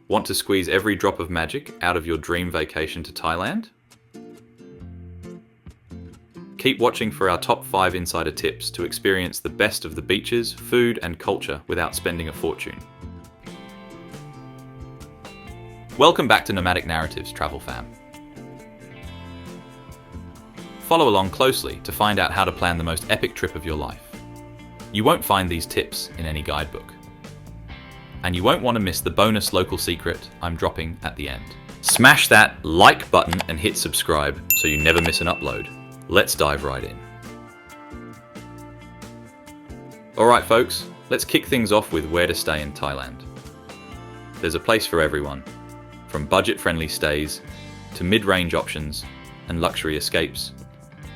Want to squeeze every drop of magic out of your dream vacation to Thailand? Keep watching for our top 5 insider tips to experience the best of the beaches, food and culture without spending a fortune. Welcome back to Nomadic Narratives, Travel Fam. Follow along closely to find out how to plan the most epic trip of your life. You won't find these tips in any guidebook. And you won't want to miss the bonus local secret I'm dropping at the end. Smash that like button and hit subscribe so you never miss an upload. Let's dive right in. Alright folks, let's kick things off with where to stay in Thailand. There's a place for everyone, from budget-friendly stays to mid-range options and luxury escapes.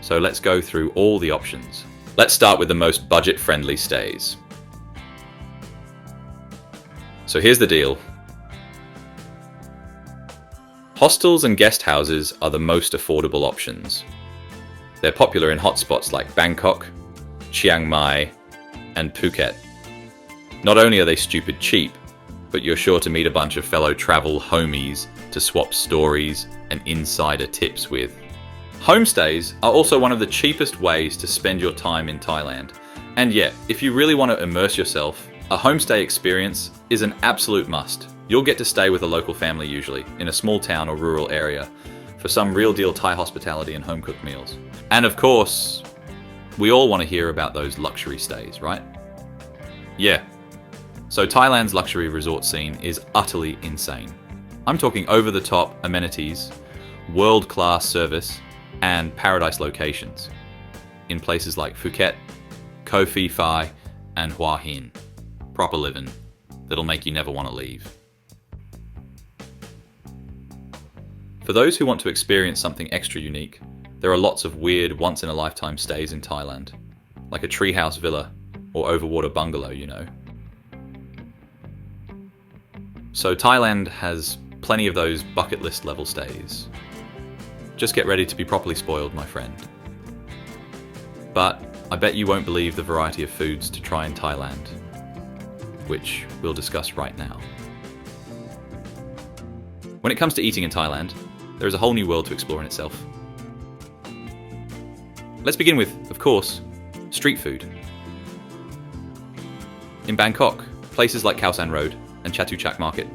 So let's go through all the options. Let's start with the most budget-friendly stays. So here's the deal. Hostels and guest houses are the most affordable options. They're popular in hotspots like Bangkok, Chiang Mai, and Phuket. Not only are they stupid cheap, but you're sure to meet a bunch of fellow travel homies to swap stories and insider tips with. Homestays are also one of the cheapest ways to spend your time in Thailand. And yet, if you really want to immerse yourself, a homestay experience is an absolute must. You'll get to stay with a local family usually, in a small town or rural area, for some real deal Thai hospitality and home-cooked meals. And of course, we all want to hear about those luxury stays, right? Yeah. So Thailand's luxury resort scene is utterly insane. I'm talking over-the-top amenities, world-class service, and paradise locations in places like Phuket, Koh Phi Phi, and Hua Hin. Proper living that'll make you never want to leave. For those who want to experience something extra unique, there are lots of weird once-in-a-lifetime stays in Thailand, like a treehouse villa or overwater bungalow, you know. So Thailand has plenty of those bucket list level stays. Just get ready to be properly spoiled, my friend. But I bet you won't believe the variety of foods to try in Thailand, which we'll discuss right now. When it comes to eating in Thailand, there is a whole new world to explore in itself. Let's begin with, of course, street food. In Bangkok, places like Khao San Road and Chatuchak Market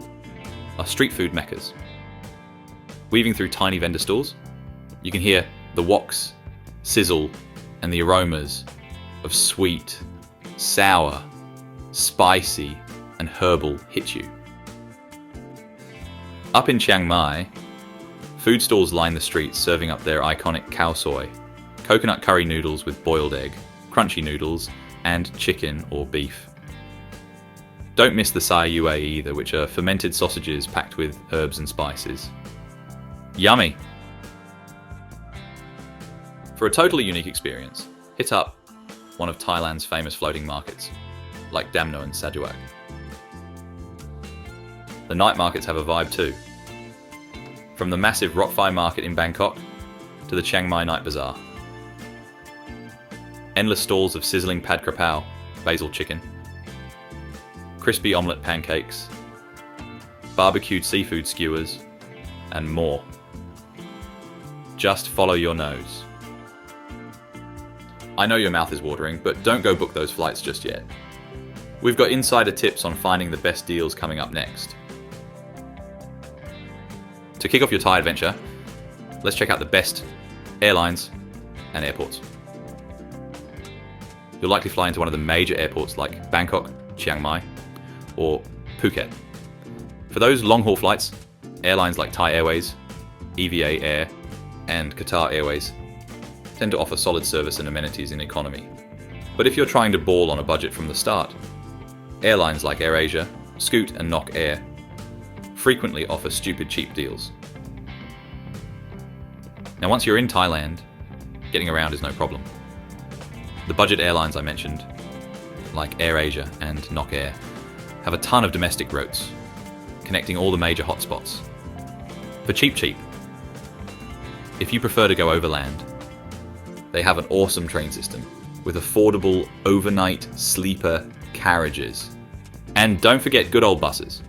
are street food meccas. Weaving through tiny vendor stalls, you can hear the woks, sizzle, and the aromas of sweet, sour, spicy, and herbal hit you. Up in Chiang Mai, food stalls line the streets serving up their iconic khao soi, coconut curry noodles with boiled egg, crunchy noodles, and chicken or beef. Don't miss the sai yue either, which are fermented sausages packed with herbs and spices. Yummy! For a totally unique experience, hit up one of Thailand's famous floating markets, like Damno and Saduak. The night markets have a vibe too. From the massive Rot Phai market in Bangkok to the Chiang Mai night bazaar. Endless stalls of sizzling pad krapao, basil chicken, crispy omelette pancakes, barbecued seafood skewers, and more. Just follow your nose. I know your mouth is watering, but don't go book those flights just yet. We've got insider tips on finding the best deals coming up next. To kick off your Thai adventure, let's check out the best airlines and airports. You'll likely fly into one of the major airports like Bangkok, Chiang Mai, or Phuket. For those long-haul flights, airlines like Thai Airways, EVA Air, and Qatar Airways tend to offer solid service and amenities in economy. But if you're trying to ball on a budget from the start, airlines like AirAsia, Scoot and Nok Air frequently offer stupid cheap deals. Now once you're in Thailand, getting around is no problem. The budget airlines I mentioned, like AirAsia and Nok Air, have a ton of domestic routes, connecting all the major hotspots. For cheap. If you prefer to go overland, they have an awesome train system with affordable overnight sleeper carriages. And don't forget good old buses.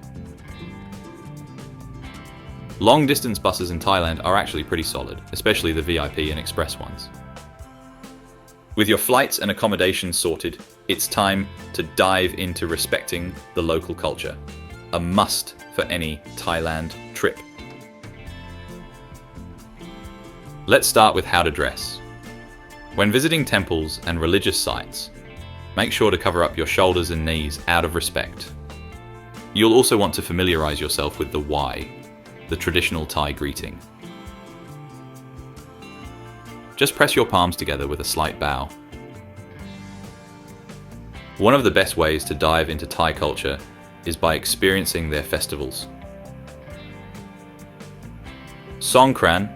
Long distance buses in Thailand are actually pretty solid, especially the VIP and express ones. With your flights and accommodations sorted, it's time to dive into respecting the local culture. A must for any Thailand trip. Let's start with how to dress. When visiting temples and religious sites, make sure to cover up your shoulders and knees out of respect. You'll also want to familiarize yourself with the Y, the traditional Thai greeting. Just press your palms together with a slight bow. One of the best ways to dive into Thai culture is by experiencing their festivals. Songkran,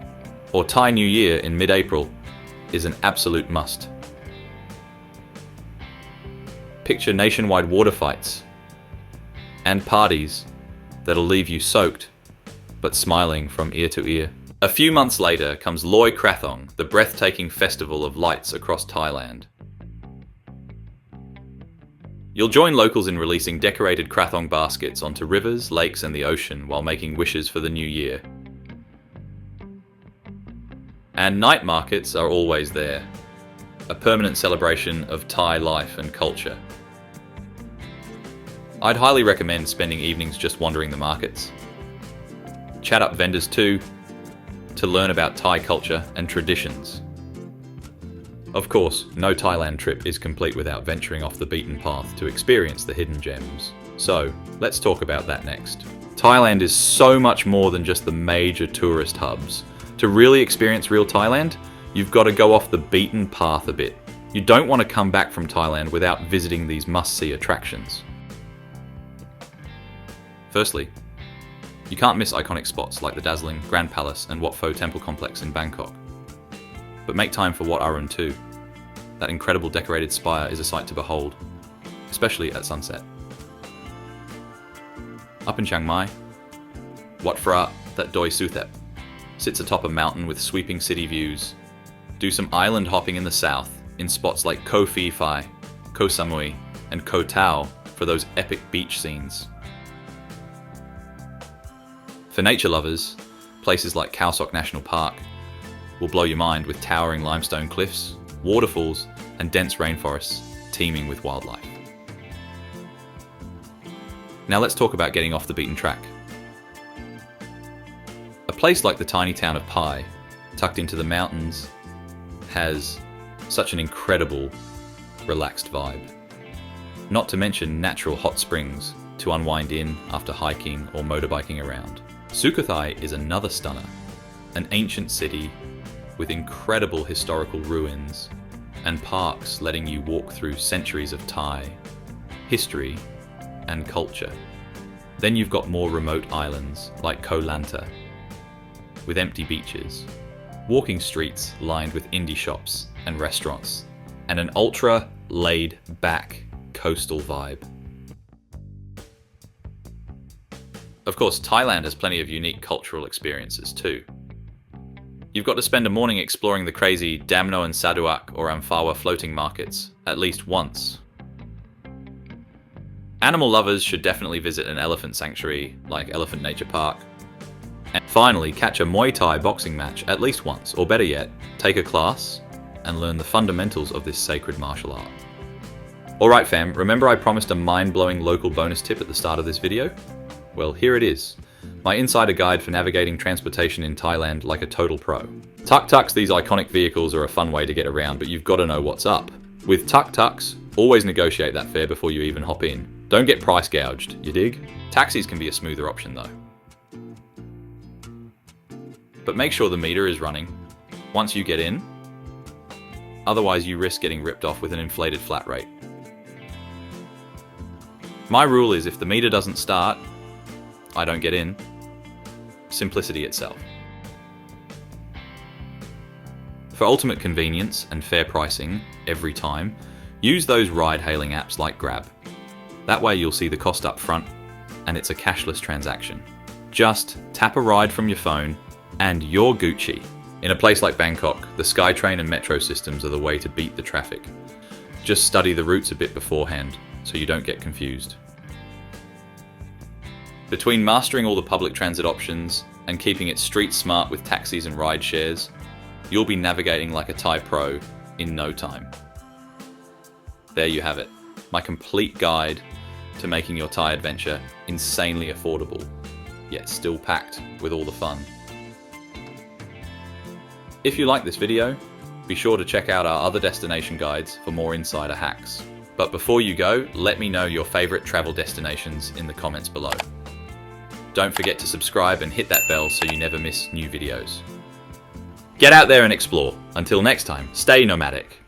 or Thai New Year in mid-April, is an absolute must. Picture nationwide water fights and parties that'll leave you soaked but smiling from ear to ear. A few months later comes Loi Krathong, the breathtaking festival of lights across Thailand. You'll join locals in releasing decorated krathong baskets onto rivers, lakes and the ocean while making wishes for the new year. And night markets are always there, a permanent celebration of Thai life and culture. I'd highly recommend spending evenings just wandering the markets. Chat up vendors too, to learn about Thai culture and traditions. Of course, no Thailand trip is complete without venturing off the beaten path to experience the hidden gems. So, let's talk about that next. Thailand is so much more than just the major tourist hubs. To really experience real Thailand, you've got to go off the beaten path a bit. You don't want to come back from Thailand without visiting these must-see attractions. Firstly, you can't miss iconic spots like the dazzling Grand Palace and Wat Pho Temple Complex in Bangkok. But make time for Wat Arun too. That incredible decorated spire is a sight to behold, especially at sunset. Up in Chiang Mai, Wat Phra, that Doi Suthep, sits atop a mountain with sweeping city views. Do some island hopping in the south, in spots like Koh Phi Phi, Koh Samui, and Koh Tao for those epic beach scenes. For nature lovers, places like Khao Sok National Park will blow your mind with towering limestone cliffs, waterfalls, and dense rainforests teeming with wildlife. Now let's talk about getting off the beaten track. A place like the tiny town of Pai, tucked into the mountains, has such an incredible, relaxed vibe. Not to mention natural hot springs to unwind in after hiking or motorbiking around. Sukhothai is another stunner, an ancient city with incredible historical ruins and parks letting you walk through centuries of Thai history and culture. Then you've got more remote islands like Koh Lanta, with empty beaches, walking streets lined with indie shops and restaurants, and an ultra laid back coastal vibe. Of course, Thailand has plenty of unique cultural experiences too. You've got to spend a morning exploring the crazy Damno and Saduak or Amphawa floating markets at least once. Animal lovers should definitely visit an elephant sanctuary like Elephant Nature Park. And finally, catch a Muay Thai boxing match at least once, or better yet, take a class and learn the fundamentals of this sacred martial art. Alright fam, remember I promised a mind-blowing local bonus tip at the start of this video? Well, here it is. My insider guide for navigating transportation in Thailand like a total pro. Tuk-tuks, these iconic vehicles, are a fun way to get around, but you've got to know what's up. With tuk-tuks, always negotiate that fare before you even hop in. Don't get price gouged, you dig? Taxis can be a smoother option though. But make sure the meter is running once you get in, otherwise you risk getting ripped off with an inflated flat rate. My rule is if the meter doesn't start, I don't get in. Simplicity itself. For ultimate convenience and fair pricing every time, use those ride-hailing apps like Grab. That way you'll see the cost up front and it's a cashless transaction. Just tap a ride from your phone and you're Gucci. In a place like Bangkok, the SkyTrain and metro systems are the way to beat the traffic. Just study the routes a bit beforehand so you don't get confused. Between mastering all the public transit options and keeping it street smart with taxis and ride shares, you'll be navigating like a Thai pro in no time. There you have it, my complete guide to making your Thai adventure insanely affordable, yet still packed with all the fun. If you like this video, be sure to check out our other destination guides for more insider hacks. But before you go, let me know your favourite travel destinations in the comments below. Don't forget to subscribe and hit that bell so you never miss new videos. Get out there and explore. Until next time, stay nomadic.